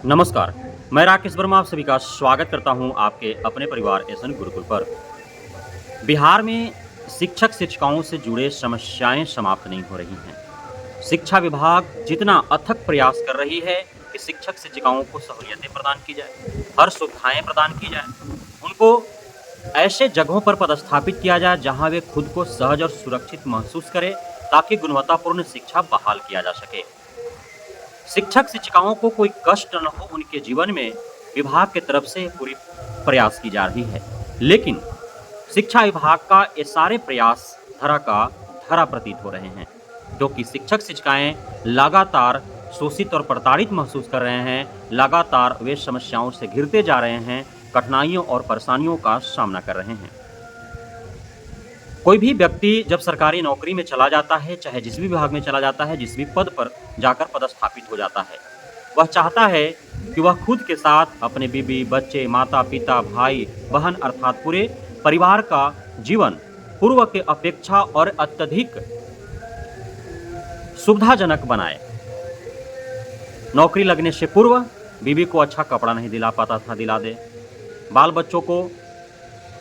नमस्कार, मैं राकेश वर्मा आप सभी का स्वागत करता हूं आपके अपने परिवार एसएन गुरुकुल पर। बिहार में शिक्षक-शिक्षिकाओं से जुड़े समस्याएं समाप्त नहीं हो रही हैं। शिक्षा विभाग जितना अथक प्रयास कर रही है कि शिक्षक-शिक्षिकाओं को सहूलियतें प्रदान की जाए, हर सुविधाएं प्रदान की जाए, उनको ऐसे जगहों पर पदस्थापित किया जाए जहां वे खुद को सहज और सुरक्षित महसूस करें ताकि गुणवत्तापूर्ण शिक्षा बहाल किया जा सके। शिक्षक शिक्षिकाओं को कोई कष्ट न हो उनके जीवन में विभाग की तरफ से पूरी प्रयास की जा रही है, लेकिन शिक्षा विभाग का ये सारे प्रयास धरा प्रतीत हो रहे हैं, क्योंकि शिक्षक शिक्षिकाएं लगातार शोषित और प्रताड़ित महसूस कर रहे हैं। लगातार वे समस्याओं से घिरते जा रहे हैं, कठिनाइयों और परेशानियों का सामना कर रहे हैं। कोई भी व्यक्ति जब सरकारी नौकरी में चला जाता है, चाहे जिस भी विभाग में चला जाता है, जिस भी पद पर जाकर पदस्थापित हो जाता है, वह चाहता है कि वह खुद के साथ अपने बीवी, बच्चे, माता-पिता, भाई, बहन अर्थात पूरे परिवार का जीवन पूर्व के अपेक्षा और अत्यधिक सुविधाजनक बनाए। नौकरी लगने से पूर्व बीवी को अच्छा कपड़ा नहीं दिला पाता था, दिला दे। बाल बच्चों को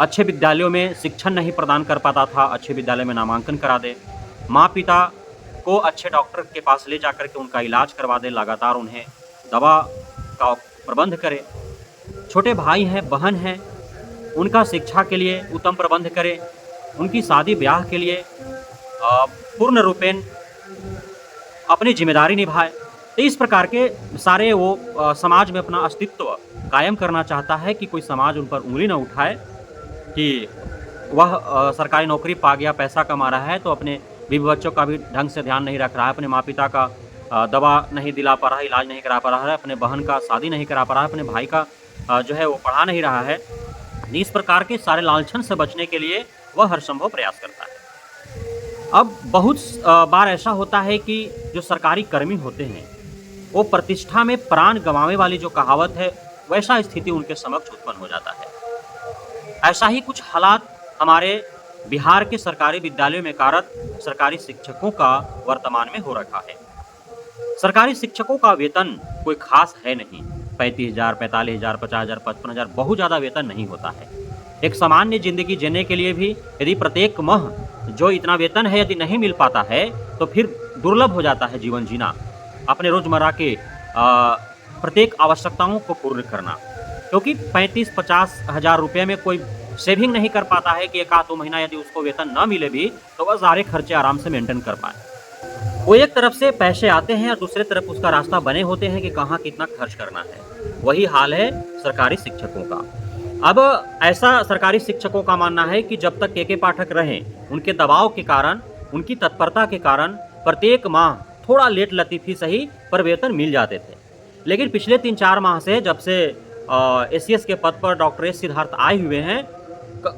अच्छे विद्यालयों में शिक्षण नहीं प्रदान कर पाता था, अच्छे विद्यालय में नामांकन करा दे। माँ-पिता को अच्छे डॉक्टर के पास ले जाकर के उनका इलाज करवा दे, लगातार उन्हें दवा का प्रबंध करे। छोटे भाई हैं, बहन हैं, उनका शिक्षा के लिए उत्तम प्रबंध करे, उनकी शादी-ब्याह के लिए पूर्ण रूपेण अपनी ज़िम्मेदारी निभाए। तो इस प्रकार के सारे वो समाज में अपना अस्तित्व कायम करना चाहता है कि कोई समाज उन पर उँगली न उठाए कि वह सरकारी नौकरी पा गया, पैसा कमा रहा है, तो अपने बीवी बच्चों का भी ढंग से ध्यान नहीं रख रहा है, अपने माँ-पिता का दवा नहीं दिला पा रहा है, इलाज नहीं करा पा रहा है, अपने बहन का शादी नहीं करा पा रहा है, अपने भाई का जो है वो पढ़ा नहीं रहा है। इस प्रकार के सारे लांछन से बचने के लिए वह हर संभव प्रयास करता है। अब बहुत बार ऐसा होता है कि जो सरकारी कर्मी होते हैं, वो प्रतिष्ठा में प्राण गँवावे वाली जो कहावत है, वैसा स्थिति उनके समक्ष उत्पन्न हो जाता है। ऐसा ही कुछ हालात हमारे बिहार के सरकारी विद्यालयों में कार्यरत सरकारी शिक्षकों का वर्तमान में हो रखा है। सरकारी शिक्षकों का वेतन कोई खास है नहीं, 35,000, 45,000, 50,000, 55,000 बहुत ज़्यादा वेतन नहीं होता है। एक सामान्य जिंदगी जीने के लिए भी यदि प्रत्येक माह जो इतना वेतन है यदि नहीं मिल पाता है, तो फिर दुर्लभ हो जाता है जीवन जीना, अपने रोजमर्रा के प्रत्येक आवश्यकताओं को पूर्ण करना। क्योंकि 35-50 हज़ार रुपये में कोई सेविंग नहीं कर पाता है कि 1 आध 2 महीना यदि उसको वेतन न मिले भी तो वह सारे खर्चे आराम से मेंटेन कर पाए। वो एक तरफ से पैसे आते हैं और दूसरे तरफ उसका रास्ता बने होते हैं कि कहाँ कितना खर्च करना है। वही हाल है सरकारी शिक्षकों का। अब ऐसा सरकारी शिक्षकों का मानना है कि जब तक के पाठक रहें, उनके दबाव के कारण, उनकी तत्परता के कारण प्रत्येक माह थोड़ा लेट लतीफ़ी सही पर वेतन मिल जाते थे। लेकिन पिछले 3-4 माह से जब से एसीएस के पद पर डॉक्टर एस सिद्धार्थ आए हुए हैं,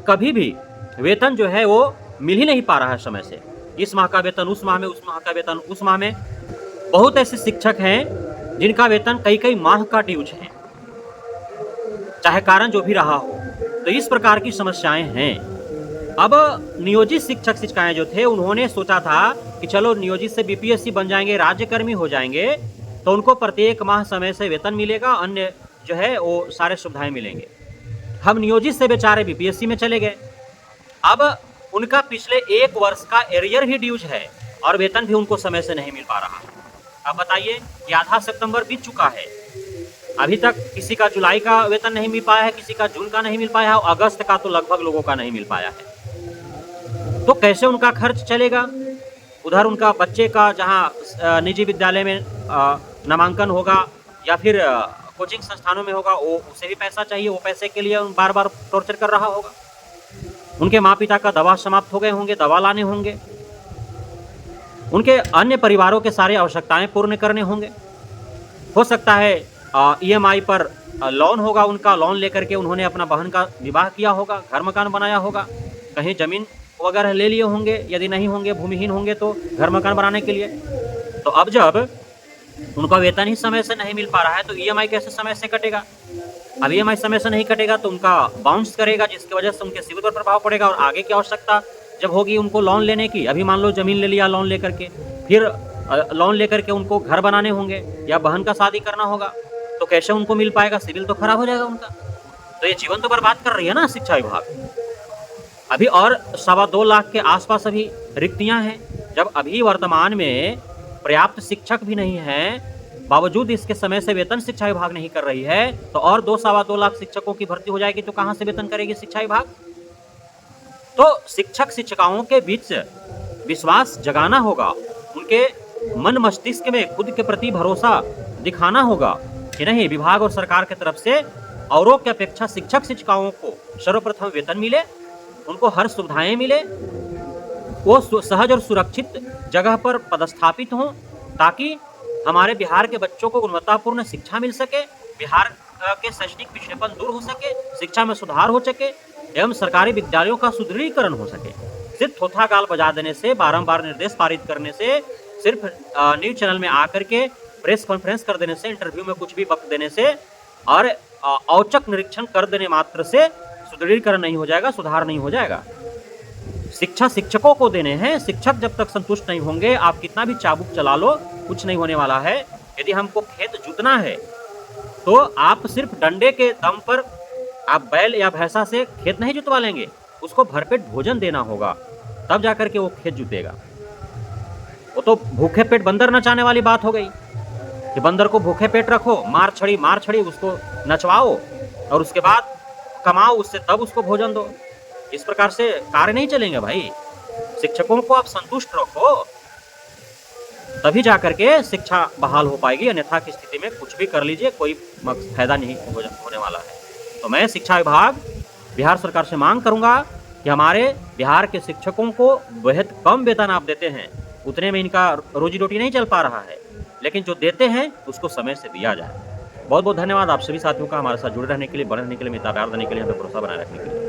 कभी भी वेतन जो है वो मिल ही नहीं पा रहा है समय से। इस माह का वेतन उस माह में, उस माह का वेतन उस माह में। बहुत ऐसे शिक्षक हैं जिनका वेतन कई-कई माह का ड्यूज है, चाहे कारण जो भी रहा हो। तो इस प्रकार की समस्याएं हैं। अब नियोजित शिक्षक शिक्षिकाएं जो थे, उन्होंने सोचा था कि चलो नियोजित से बीपीएससी बन जाएंगे, राज्यकर्मी हो जाएंगे, तो उनको प्रत्येक माह समय से वेतन मिलेगा, अन्य जो है वो सारे सुविधाएं मिलेंगे। हम नियोजित से बेचारे बीपीएससी में चले गए। अब उनका पिछले 1 वर्ष का एरियर भी ड्यूज है और वेतन भी उनको समय से नहीं मिल पा रहा। अब बताइए कि आधा सितंबर बीत चुका है, अभी तक किसी का जुलाई का वेतन नहीं मिल पाया है, किसी का जून का नहीं मिल पाया है और अगस्त का तो लगभग लोगों का नहीं मिल पाया है। तो कैसे उनका खर्च चलेगा? उधर उनका बच्चे का जहाँ निजी विद्यालय में नामांकन होगा या फिर कोचिंग संस्थानों में होगा, वो उसे भी पैसा चाहिए, वो पैसे के लिए बार बार टॉर्चर कर रहा होगा। उनके माँ पिता का दवा समाप्त हो गए होंगे, दवा लाने होंगे, उनके अन्य परिवारों के सारे आवश्यकताएं पूर्ण करने होंगे। हो सकता है ईएमआई पर लोन होगा, उनका लोन लेकर के उन्होंने अपना बहन का विवाह किया होगा, घर मकान बनाया होगा, कहीं जमीन वगैरह ले लिए होंगे, यदि नहीं होंगे भूमिहीन होंगे तो घर मकान बनाने के लिए। तो अब जब उनका वेतन ही समय से नहीं मिल पा रहा है तो ईएमआई कैसे समय से कटेगा? अब ईएमआई समय से नहीं कटेगा तो उनका बाउंस करेगा, जिसकी वजह से उनके सिविल पर प्रभाव पड़ेगा और आगे की आवश्यकता जब होगी उनको लोन लेने की, अभी मान लो जमीन ले लिया लोन लेकर के, फिर लोन लेकर के उनको घर बनाने होंगे या बहन का शादी करना होगा, तो कैसे उनको मिल पाएगा? सिविल तो खराब हो जाएगा उनका। तो ये जीवन तो बर्बाद कर रही है ना शिक्षा विभाग। अभी और 2.25 लाख के आसपास अभी रिक्तियां हैं। जब अभी वर्तमान में पर्याप्त शिक्षक भी नहीं हैं, बावजूद इसके समय से वेतन शिक्षा विभाग नहीं कर रही है, तो और 2-2.25 लाख शिक्षकों की भर्ती हो जाएगी तो कहां से वेतन करेगी शिक्षा विभाग? तो शिक्षक शिक्षिकाओं के बीच विश्वास जगाना होगा, उनके मन मस्तिष्क में खुद के प्रति भरोसा दिखाना होगा कि नहीं, विभाग और सरकार की तरफ से औरों की अपेक्षा शिक्षक शिक्षिकाओं को सर्वप्रथम वेतन मिले, उनको हर सुविधाएं मिले, वो सहज और सुरक्षित जगह पर पदस्थापित हों, ताकि हमारे बिहार के बच्चों को गुणवत्तापूर्ण शिक्षा मिल सके, बिहार के शैक्षणिक पिछड़ेपन दूर हो सके, शिक्षा में सुधार हो सके एवं सरकारी विद्यालयों का सुदृढ़ीकरण हो सके। सिर्फ थोथा गाल बजा देने से, बारंबार निर्देश पारित करने से, सिर्फ न्यूज चैनल में आकर के प्रेस कॉन्फ्रेंस कर देने से, इंटरव्यू में कुछ भी वक्त देने से और औचक निरीक्षण कर देने मात्र से सुदृढ़ीकरण नहीं हो जाएगा, सुधार नहीं हो जाएगा। शिक्षा शिक्षकों को देने हैं। शिक्षक जब तक संतुष्ट नहीं होंगे, आप कितना भी चाबुक चला लो, कुछ नहीं होने वाला है। यदि हमको खेत जुतना है तो आप सिर्फ डंडे के दम पर आप बैल या भैंसा से खेत नहीं जुतवा लेंगे, उसको भरपेट भोजन देना होगा, तब जाकर के वो खेत जुतेगा। वो तो भूखे पेट बंदर नचाने वाली बात हो गई कि बंदर को भूखे पेट रखो, मार छड़ी उसको नचवाओ और उसके बाद कमाओ उससे, तब उसको भोजन दो। इस प्रकार से कार्य नहीं चलेंगे भाई। शिक्षकों को आप संतुष्ट रखो, तभी जाकर के शिक्षा बहाल हो पाएगी, अन्यथा की स्थिति में कुछ भी कर लीजिए, कोई फायदा नहीं होने वाला है। तो मैं शिक्षा विभाग, बिहार सरकार से मांग करूंगा कि हमारे बिहार के शिक्षकों को बेहद कम वेतन आप देते हैं, उतने में इनका रोजी रोटी नहीं चल पा रहा है, लेकिन जो देते हैं उसको समय से दिया जाए। बहुत बहुत धन्यवाद आप सभी साथियों का हमारे साथ जुड़े रहने के लिए, बने रहने के लिए, मित्र प्यार देने के लिए, हमें भरोसा बनाए रखने के लिए।